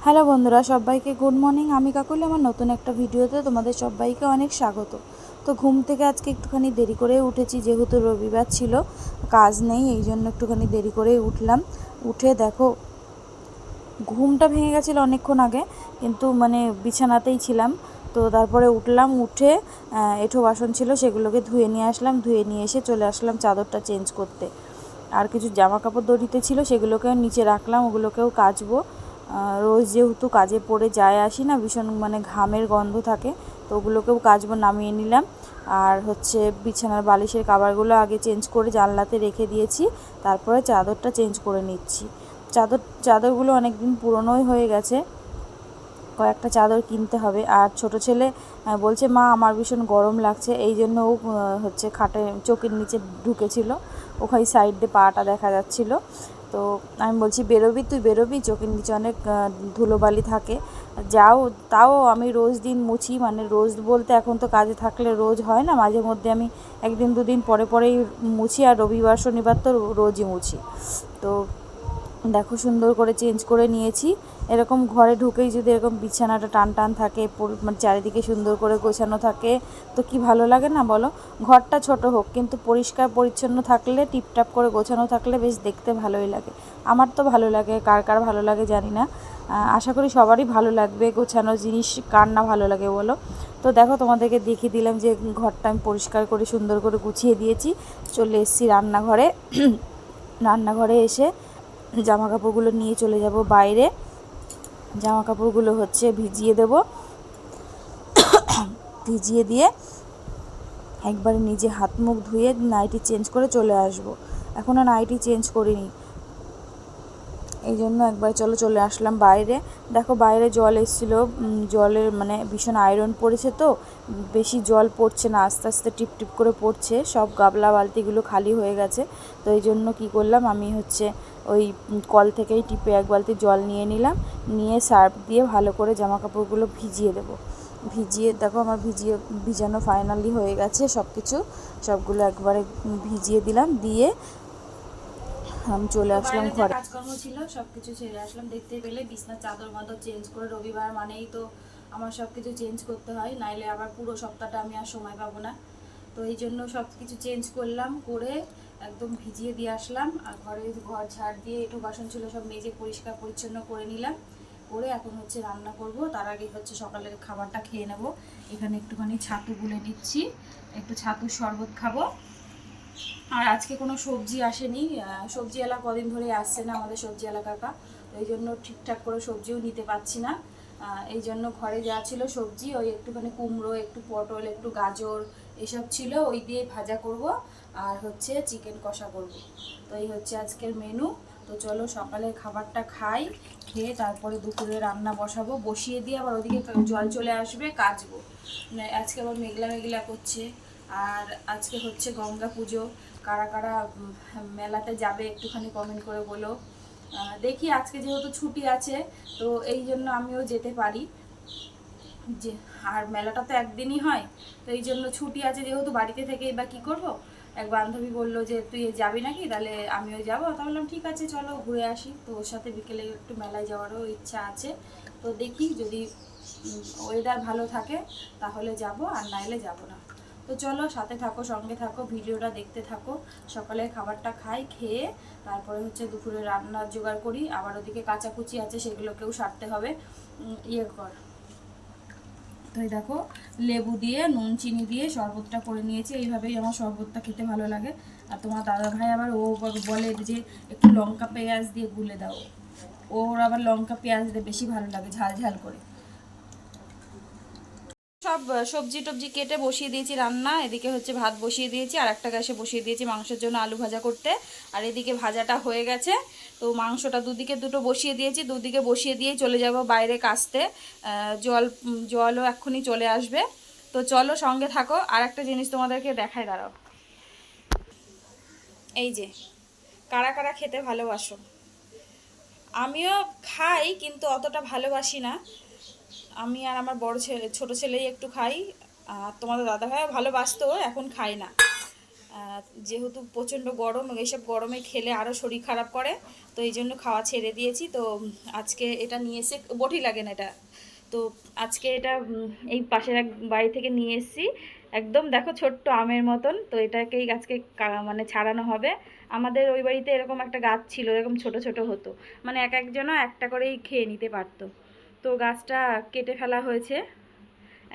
Hello বন্ধুরা, সবাইকে good morning. আমি কাকুলি, আমার নতুন একটা ভিডিওতে তোমাদের সবাইকে অনেক স্বাগত। তো ঘুম থেকে আজকে একটুখানি দেরি করে উঠেছি, যেহেতু রবিবার ছিল, কাজ নেই, এই জন্য একটুখানি দেরি করেই উঠলাম। উঠে দেখো, ঘুমটা ভেঙে গেছিলো অনেকক্ষণ আগে, কিন্তু বিছানাতেই ছিলাম। তো তারপরে উঠলাম, উঠে এঁঠো বাসন ছিল সেগুলোকে ধুয়ে নিয়ে আসলাম, ধুয়ে নিয়ে এসে চলে আসলাম চাদরটা চেঞ্জ করতে। আর কিছু জামা কাপড় দড়িতে ছিল সেগুলোকেও নিচে রাখলাম, ওগুলোকেও কাচবো। রোজ যেহেতু কাজে পড়ে যায় আসি না, ভীষণ ঘামের গন্ধ থাকে, তো ওগুলোকেও কাচবো, নামিয়ে নিলাম। আর বিছানার বালিশের কাভারগুলো আগে চেঞ্জ করে জানলাতে রেখে দিয়েছি, তারপরে চাদরটা চেঞ্জ করে নিচ্ছি। চাদরগুলো অনেক দিন পুরনোই হয়ে গেছে, কয়েকটা চাদর কিনতে হবে। আর ছোট ছেলে বলছে, মা আমার ভীষণ গরম লাগছে, এই জন্য ও খাটে চোখের নিচে ঢুকেছিল, ওখানে সাইড দিয়ে পাটা দেখা যাচ্ছিলো। তো আমি বলছি, বেরোবি, তুই বেরোবি, চোখের নিচে অনেক ধুলোবালি থাকে, যাও। তাও আমি রোজ দিন মুছি, রোজ বলতে এখন তো কাজে থাকলে রোজ হয় না, মাঝে মধ্যে আমি একদিন দুদিন পরে পরেই মুছি, আর রবিবার শনিবার তো রোজই মুছি। তো দেখো, সুন্দর করে চেঞ্জ করে নিয়েছি। এরকম ঘরে ঢুকেই যদি এরকম বিছানাটা টান টান থাকে, চারিদিকে সুন্দর করে গোছানো থাকে, তো কি ভালো লাগে না বলো? ঘরটা ছোট হোক, কিন্তু পরিষ্কার পরিচ্ছন্ন থাকলে, টিপটাপ করে গোছানো থাকলে বেশ দেখতে ভালোই লাগে। আমার তো ভালো লাগে, কার কার ভালো লাগে জানি না, আশা করি সবারই ভালো লাগবে। গোছানো জিনিস কার না ভালো লাগে বলো? তো দেখো, তোমাদেরকে দেখিয়ে দিলাম যে ঘরটা আমি পরিষ্কার করে সুন্দর করে গুছিয়ে দিয়েছি। চলে এসেছি রান্নাঘরে। রান্নাঘরে এসে জামা কাপড়গুলো নিয়ে চলে যাব বাইরে। জামা কাপড়গুলো ভিজিয়ে দেব, ভিজিয়ে দিয়ে একবারে নিজে হাত মুখ ধুয়ে নাইটি চেঞ্জ করে চলে আসব। এখনও নাইটি চেঞ্জ করিনি, এই জন্য একবার চলে আসলাম বাইরে। দেখো, বাইরে জল এসেছিলো, জলের ভীষণ আয়রন পড়েছে, তো বেশি জল পড়ছে না, আস্তে আস্তে টিপ টিপ করে পড়ছে, সব গাবলা বালতিগুলো খালি হয়ে গেছে। তো এই জন্য কী করলাম, আমি ওই কল থেকেই টিপে এক বালতি জল নিয়ে নিলাম, নিয়ে সার্ফ দিয়ে ভালো করে জামা কাপড়গুলো ভিজিয়ে দেবো। ভিজিয়ে দেখো, আমার ভিজানো ফাইনালি হয়ে গেছে, সবগুলো একবারে ভিজিয়ে দিলাম, দিয়ে আমি চলে আসলাম ঘরে। কাজকর্ম ছিল, সব কিছু ছেড়ে আসলাম। দেখতেই পেলে বিছনার চাদর মাদর চেঞ্জ করে, রবিবার মানেই তো আমার সব কিছু চেঞ্জ করতে হয়, নাইলে আবার পুরো সপ্তাহটা আমি আর সময় পাবো না। তো এই জন্য সব কিছু চেঞ্জ করলাম, করে একদম ভিজিয়ে দিয়ে আসলাম। আর ঘর ঝাড় দিয়ে একটু বাসন ছিল সব মেজে পরিষ্কার পরিচ্ছন্ন করে নিলাম, করে এখন রান্না করব। তার আগে সকালের খাবারটা খেয়ে নেব। এখানে একটুখানি ছাতু গুলে নিচ্ছি, একটু ছাতুর শরবত খাবো। আর আজকে কোনো সবজি আসেনি, সবজিওয়ালা কদিন ধরে আসছে না আমাদের সবজিওয়ালা কাকা, এই জন্য ঠিকঠাক করে সবজিও নিতে পারছি না। এই জন্য ঘরে যা ছিল সবজি, ওই একটুখানি কুমড়ো, একটু পটল, একটু গাজর, এসব ছিল, ওই দিয়ে ভাজা করব, আর চিকেন কষা করব। তো এই আজকের মেনু। তো চলো সকালের খাবারটা খাই, খেয়ে তারপরে দুপুরে রান্না বসাবো, বসিয়ে দিয়ে আবার ওদিকে জল চলে আসবে, কাচবো। আজকে আবার মেঘলা মেঘলা করছে। আর আজকে গঙ্গা পুজো, কারা কারা মেলাতে যাবে একটুখানি কমেন্ট করে বলো। দেখি, আজকে যেহেতু ছুটি আছে, তো এই জন্য আমিও যেতে পারি, যে আর মেলাটা তো একদিনই হয়, তো এই জন্য ছুটি আছে যেহেতু, বাড়িতে থেকেই বা কী করবো। এক বান্ধবী বললো যে, তুই যাবি নাকি, তাহলে আমিও যাবো। তা বললাম ঠিক আছে, চলো ঘুরে আসি। তো ওর সাথে বিকেলে একটু মেলায় যাওয়ারও ইচ্ছা আছে। তো দেখি, যদি ওয়েদার ভালো থাকে তাহলে যাব, আর নাইলে যাব না। তো চলো, সাথে থাকো, সঙ্গে থাকো, ভিডিওটা দেখতে থাকো। সকালে খাবারটা খাই, খেয়ে তারপরে দুপুরে রান্নার জোগাড় করি। আবার ওদিকে কাচাকুচি আছে, সেগুলোকেও সারতে হবে। তো দেখো, লেবু দিয়ে নুন চিনি দিয়ে শরবতটা করে নিয়েছি। এইভাবেই আমার শরবতটা খেতে ভালো লাগে। আর তোমার দাদা ভাই আবার ও বলে যে একটু লঙ্কা পেঁয়াজ দিয়ে গুলে দাও, ওর আবার লঙ্কা পেঁয়াজ দিয়ে বেশি ভালো লাগে, ঝাল ঝাল করে। সব সবজি টবজি কেটে বসিয়ে দিয়েছি রান্না। এদিকে ভাত বসিয়ে দিয়েছি, আর একটা গ্যাসে বসিয়ে দিয়েছি মাংসের জন্য আলু ভাজা করতে। আর এদিকে ভাজাটা হয়ে গেছে। তো মাংসটা দুদিকে দুটো বসিয়ে দিয়েছি, দুদিকে বসিয়ে দিয়েই চলে যাব বাইরে কাচতে। জলও এক্ষুনি চলে আসবে। তো চলো, সঙ্গে থাকো। আর একটা জিনিস তোমাদেরকে দেখায়, দাঁড়াও। এই যে, কারা কারা খেতে ভালোবাসো। আমিও খাই, কিন্তু অতটা ভালোবাসি না। আমি আর আমার ছোট ছেলেই একটু খাই। আর তোমাদের দাদাভাইও ভালোবাসতো, এখন খাই না। যেহেতু প্রচণ্ড গরম, এইসব গরমে খেলে আরও শরীর খারাপ করে, তো এই জন্য খাওয়া ছেড়ে দিয়েছি। তো আজকে এটা নিয়ে এসে বটি লাগে না এটা, তো আজকে এটা এই পাশের এক বাড়ি থেকে নিয়ে এসেছি। একদম দেখো ছোট্ট আমের মতন, তো এটাকেই আজকে মানে ছাড়ানো হবে। আমাদের ওই বাড়িতে এরকম একটা গাছ ছিল, এরকম ছোট ছোট হতো, মানে এক একজনও একটা করেই খেয়ে নিতে পারতো। তো গাছটা কেটে ফেলা হয়েছে,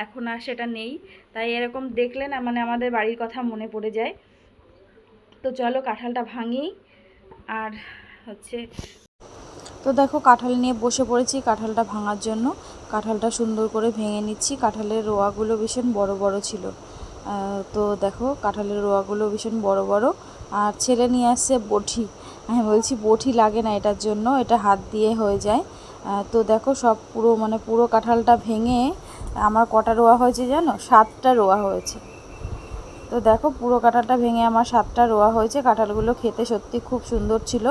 এখন আর সেটা নেই। তাই এরকম দেখলে না মানে আমাদের বাড়ির কথা মনে পড়ে যায়। তো চলো কাঁঠালটা ভাঙি। আর হচ্ছে তো দেখো কাঁঠাল নিয়ে বসে পড়েছি কাঁঠালটা ভাঙার জন্য। কাঁঠালটা সুন্দর করে ভেঙে নিচ্ছি। কাঁঠালের রোয়াগুলো ভীষণ বড় বড় ছিল। তো দেখো কাঁঠালের রোয়াগুলো ভীষণ বড় বড়। আর ছেলে নিয়ে আসছে বটি। আমি বলছি বটি লাগে না এটার জন্য, এটা হাত দিয়ে হয়ে যায়। তো দেখো সব পুরো কাঁঠালটা ভেঙে আমার কটা রোয়া হয়েছে জানো? 7টা রোয়া হয়েছে। তো দেখো পুরো কাঁঠালটা ভেঙে আমার 7টা রোয়া হয়েছে। কাঁঠালগুলো খেতে সত্যি খুব সুন্দর ছিল।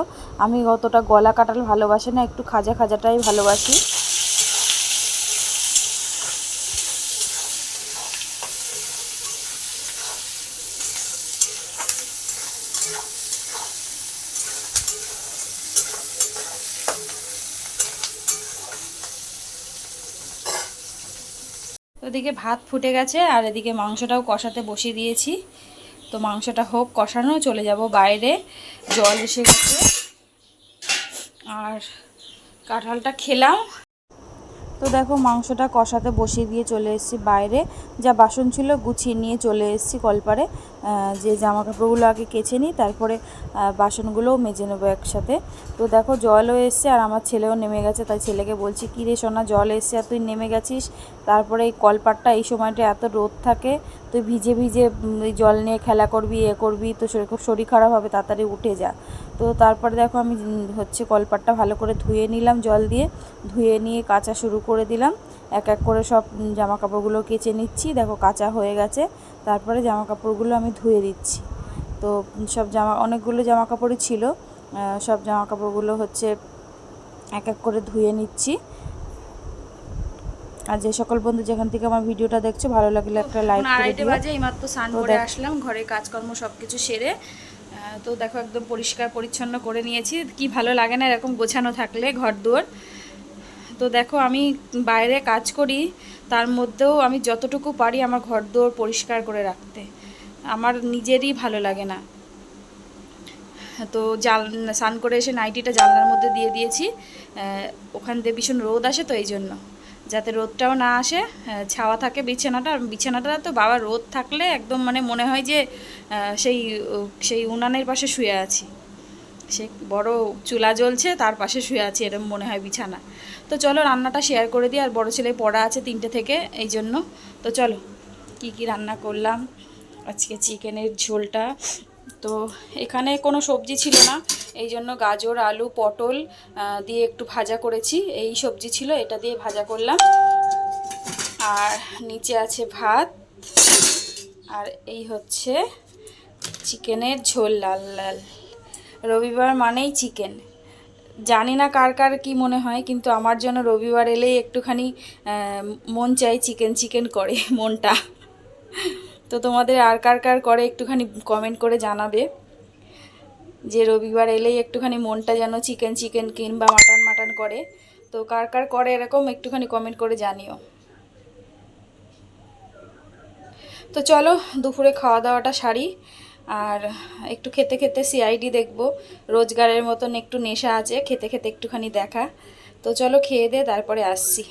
আমি অতটা গলা কাঁঠাল ভালোবাসি না, একটু খাজা খাজাটাই ভালোবাসি। ওদিকে ভাত ফুটে গেছে আর এদিকে মাংসটাও কষাতে বসিয়ে দিয়েছি। তো মাংসটা হোক কষানো, চলে যাব বাইরে, জল এসে গেছে। আর কাঁঠালটা খেলাম। তো দেখো মাংসটা কষাতে বসিয়ে দিয়ে চলে এসেছি বাইরে। যা বাসন ছিল গুছিয়ে নিয়ে চলে এসেছি কলপারে, যে জামা কাপড়গুলো আগে কেচে নিই, তারপরে বাসনগুলোও মেজে নেবো একসাথে। তো দেখো জলও এসছে আর আমার ছেলেও নেমে গেছে। তাই ছেলেকে বলছি কী রে সোনা, জল এসছে আর তুই নেমে গেছিস? তারপরে এই কলপারটা এই সময়টা এত রোদ থাকে, তুই ভিজে ভিজে এই জল নিয়ে খেলা করবি, করবি, তো শরীর খারাপ হবে, তাড়াতাড়ি উঠে যা। তো তারপরে দেখো আমি হচ্ছে কলপারটা ভালো করে ধুয়ে নিলাম, জল দিয়ে ধুয়ে নিয়ে কাচা শুরু করে দিলাম। এক এক করে সব জামা কাপড়গুলো কেচে নিচ্ছি। দেখো কাচা হয়ে গেছে, তারপরে জামা কাপড়গুলো আমি ধুয়ে দিচ্ছি। তো সব অনেকগুলো জামা কাপড়ই ছিল, সব জামা কাপড়গুলো হচ্ছে এক এক করে ধুয়ে নিচ্ছি। আর যে সকল বন্ধু যেখান থেকে আমার ভিডিওটা দেখছো, ভালো লাগলে একটা লাইক করে দিও। 2:30 বাজে, এইমাত্র স্নান করে আসলাম, ঘরে কাজকর্ম সব কিছু সেরে। তো দেখো একদম পরিষ্কার পরিচ্ছন্ন করে নিয়েছি। কি ভালো লাগে না এরকম গোছানো থাকলে ঘর দুয়ার। তো দেখো আমি বাইরে কাজ করি, তার মধ্যেও আমি যতটুকু পারি আমার ঘর দুয়ার পরিষ্কার করে রাখতে, আমার নিজেরই ভালো লাগে না। তো স্নান করে এসে নাইটিটা জানলার মধ্যে দিয়ে দিয়েছি। ওখান দিয়ে ভীষণ রোদ আসে, তো এই জন্য যাতে রোদটাও না আসে, ছাওয়া থাকে বিছানাটা। আর বিছানাটা তো বাবা রোদ থাকলে একদম মানে মনে হয় যে সেই উনানের পাশে শুয়ে আছি, সে বড় চুলা জ্বলছে তার পাশে শুয়ে আছি, এরকম মনে হয় বিছানা। তো চলো রান্নাটা শেয়ার করে দিই। আর বড় ছেলে পড়া আছে 3টে থেকে, এই জন্য। তো চলো কি রান্না করলাম আজকে। চিকেনের ঝোলটা, তো এখানে কোনো সবজি ছিল না, এই জন্য গাজর আলু পটল দিয়ে একটু ভাজা করেছি। এই সবজি ছিল, এটা দিয়ে ভাজা করলাম। আর নিচে আছে ভাত, আর এই হচ্ছে চিকেনের ঝোল লাল লাল। রবিবার মানেই চিকেন। জানি না কার কার কী মনে হয়, কিন্তু আমার জন্য রবিবার এলেই একটুখানি মন চাই চিকেন চিকেন করে মনটা। তো তোমাদের আর কার কার করে একটুখানি কমেন্ট করে জানাবে, যে রবিবার এলেই একটুখানি মনটা যেন চিকেন চিকেন কিংবা মাটন মাটন করে। তো কার কার করে এরকম একটুখানি কমেন্ট করে জানিও। তো চলো দুপুরে খাওয়া দাওয়াটা সারি, আর একটু খেতে খেতে সিআইডি দেখব। রোজগারের মতন একটু নেশা আছে খেতে খেতে একটুখানি দেখা। তো চলো খেয়ে দে তারপরে আসছি।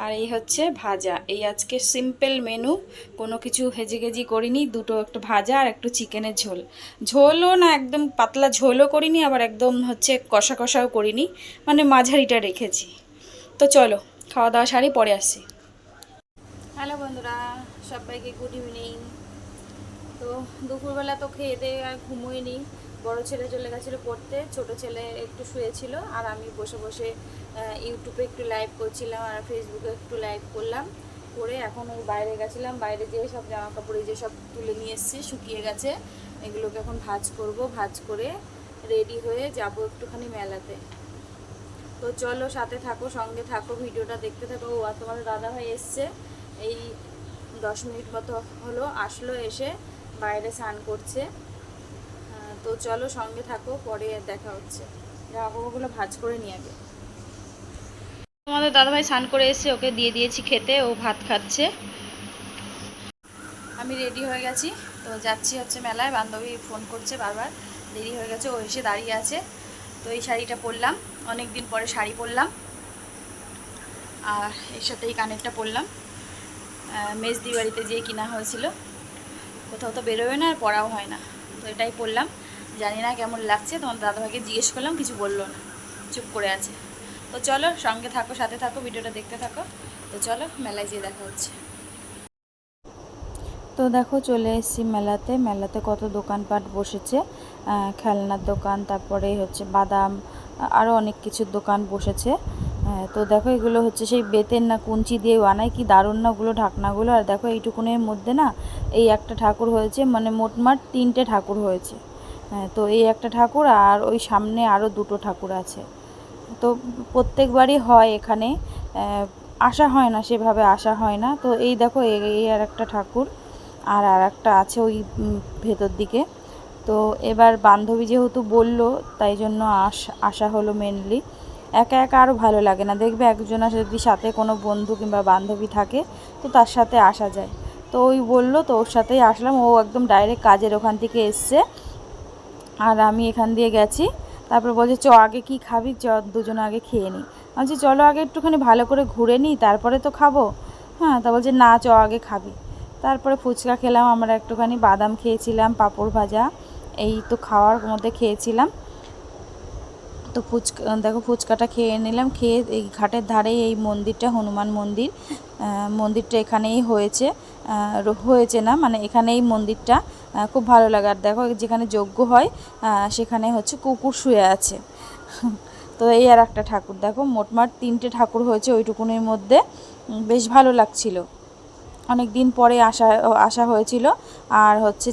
আর এই হচ্ছে ভাজা, এই আজকে সিম্পল মেনু, কোনো কিছু হেজিগেজি করিনি। দুটো একটু ভাজা আর একটু চিকেনের ঝোল। ঝোলও না একদম পাতলা ঝোলও করিনি, আবার একদম হচ্ছে কষা কষাও করিনি, মানে মাঝারিটা রেখেছি। তো চলো খাওয়া দাওয়া সারি, পরে আসছি। হ্যালো বন্ধুরা, সবাইকে গুড ইভিনিং। তো দুপুরবেলা তো খেয়ে দিয়ে আর ঘুমোইনি। বড় ছেলে চলে গেছিলো পড়তে, ছোট ছেলে একটু শুয়েছিল, আর আমি বসে বসে ইউটিউবে একটু লাইভ করছিলাম আর ফেসবুকে একটু লাইভ করলাম। করে এখন ওই বাইরে গেছিলাম, বাইরে যেয়ে সব জামা কাপড় যে সব তুলে নিয়ে এসেছি, শুকিয়ে গেছে। এগুলোকে এখন ভাঁজ করব, ভাঁজ করে রেডি হয়ে যাব একটুখানি মেলাতে। তো চলো সাথে থাকো, সঙ্গে থাকো, ভিডিওটা দেখতে থাকো। আর তোমার দাদাভাই এসছে, এই 10 মিনিট মতো হলো, আসলো, এসে বাইরে স্নান করছে। তো চলো সঙ্গে থাকো, পরে দেখা হচ্ছে। জামা কাপড়গুলো ভাঁজ করে নিয়ে আগে। তোমাদের দাদাভাই স্নান করে এসে ওকে দিয়ে দিয়েছি খেতে, ও ভাত খাচ্ছে। আমি রেডি হয়ে গেছি, তো যাচ্ছি হচ্ছে মেলায়। বান্ধবী ফোন করছে বারবার, দেরি হয়ে গেছে, ও এসে দাঁড়িয়ে আছে। তো এই শাড়িটা পরলাম, অনেক দিন পরে শাড়ি পরলাম, আর এর সাথে এই কানেরটা পরলাম। মেজদি বাড়িতে যেয়ে কিনা হয়েছিল, কোথাও তো বেরোবে না আর পরাও হয় না, তো এটাই পরলাম। জানি না কেমন লাগছে, তোমার দাদাভাইকে জিজ্ঞেস করলাম, কিছু বললো না, চুপ করে আছে। তো চলো সঙ্গে থাকো, সাথে থাকো, ভিডিওটা দেখতে থাকো। তো চলো মেলায় যেয়ে দেখা হচ্ছে। তো দেখো চলে এসেছি মেলাতে। মেলাতে কত দোকানপাট বসেছে, খেলনার দোকান, তারপরে হচ্ছে বাদাম, আরও অনেক কিছুর দোকান বসেছে। তো দেখো এগুলো হচ্ছে সেই বেতের না কুঞ্চি দিয়ে বানায়, কি দারুণ না ওগুলো ঢাকনাগুলো। আর দেখো এইটুকুনের মধ্যে না এই একটা ঠাকুর হয়েছে, মানে মোটমাট 3টে ঠাকুর হয়েছে। তো এই একটা ঠাকুর আর ওই সামনে আরও 2টো ঠাকুর আছে। তো প্রত্যেকবারই হয় এখানে, আসা হয় না, সেভাবে আসা হয় না। তো এই দেখো এই আর একটা ঠাকুর, আর একটা আছে ওই ভেতর দিকে। তো এবার বান্ধবী যেহেতু বলল, তাই জন্য আসা হলো মেনলি। একা একা আরও ভালো লাগে না, দেখবে একজনের যদি সাথে কোনো বন্ধু কিংবা বান্ধবী থাকে তো তার সাথে আসা যায়। তো ওই বললো, তো ওর সাথেই আসলাম। ও একদম ডাইরেক্ট কাজের ওখান থেকে এসছে, আর আমি এখান দিয়ে গেছি। তারপর বলছে চ আগে কি খাবি, চ দুজনে আগে খেয়ে নিই। আমি বলছি চলো আগে একটুখানি ভালো করে ঘুরে নিই, তারপরে তো খাবো। হ্যাঁ, তা বলছে না, চ আগে খাবি। তারপরে ফুচকা খেলাম, আমরা একটুখানি বাদাম খেয়েছিলাম, পাঁপড় ভাজা, এই তো খাওয়ার মধ্যে খেয়েছিলাম। তো দেখো ফুচকাটা খেয়ে নিলাম। খেয়ে এই ঘাটের ধারেই এই মন্দিরটা, হনুমান মন্দির, মন্দিরটা এখানেই হয়েছে না, মানে এখানেই মন্দিরটা। খুব ভালো লাগে। আর দেখো যেখানে যজ্ঞ হয় সেখানে হচ্ছে কুকুর শুয়ে আছে। তো এই আর একটা ঠাকুর, দেখো মোটমাট 3টে ঠাকুর হয়েছে ওইটুকুনের মধ্যে। বেশ ভালো লাগছিল, অনেক দিন পরে আসা হয়েছিল। আর হচ্ছে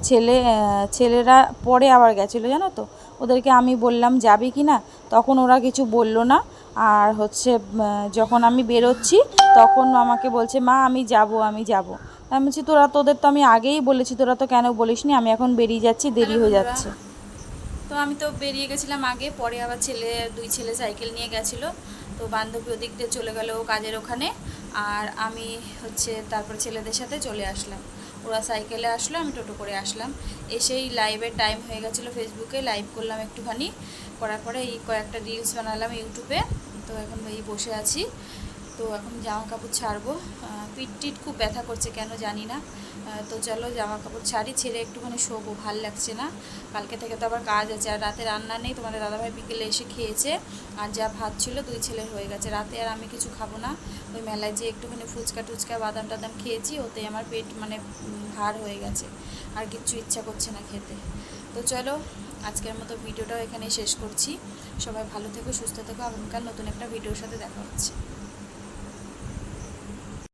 ছেলেরা পরে আবার গেছিলো, জানো তো। ওদেরকে আমি বললাম যাবি কি না, তখন ওরা কিছু বলল না। আর হচ্ছে যখন আমি বেরোচ্ছি তখন আমাকে বলছে মা আমি যাব, আমি যাব। আমি বলছি তোদের তো আমি আগেই বলেছি, তোরা তো কেন বলিসনি, আমি এখন বেরিয়ে যাচ্ছি, দেরি হয়ে যাচ্ছে। তো আমি তো বেরিয়ে গেছিলাম আগে, পরে আবার দুই ছেলে সাইকেল নিয়ে গেছিলো। তো বান্ধবী ওদিক দিয়ে চলে গেল কাজের ওখানে, আর আমি হচ্ছে তারপর ছেলেদের সাথে চলে আসলাম। ওরা সাইকেলে আসলো, আমি টোটো করে আসলাম। এসেই লাইভের টাইম হয়ে গেছিলো, ফেসবুকে লাইভ করলাম একটুখানি, করার পরে এই কয়েকটা রিলস বানালাম ইউটিউবে। তো এখন এই বসে আছি। তো এখন জামা কাপড় ছাড়বো, পিঠ খুব ব্যথা করছে কেন জানি না। তো চলো জামা কাপড় ছেড়ে একটুখানি শোবো, ভাল লাগছে না। কালকে থেকে তো আবার কাজ আছে, আর রাতে রান্না নেই। তোমাদের দাদাভাই বিকেলে এসে খেয়েছে, আর যা ভাত ছিল 2 ছেলের হয়ে গেছে। রাতে আর আমি কিছু খাবো না। ওই মেলায় যে একটুখানি ফুচকা টুচকা বাদাম টাদাম খেয়েছি, ওতে আমার পেট মানে ভার হয়ে গেছে, আর কিচ্ছু ইচ্ছা করছে না খেতে। তো চলো আজকের মতো ভিডিওটাও এখানেই শেষ করছি। সবাই ভালো থেকো, সুস্থ থেকো। আগামীকাল নতুন একটা ভিডিওর সাথে দেখা হচ্ছে।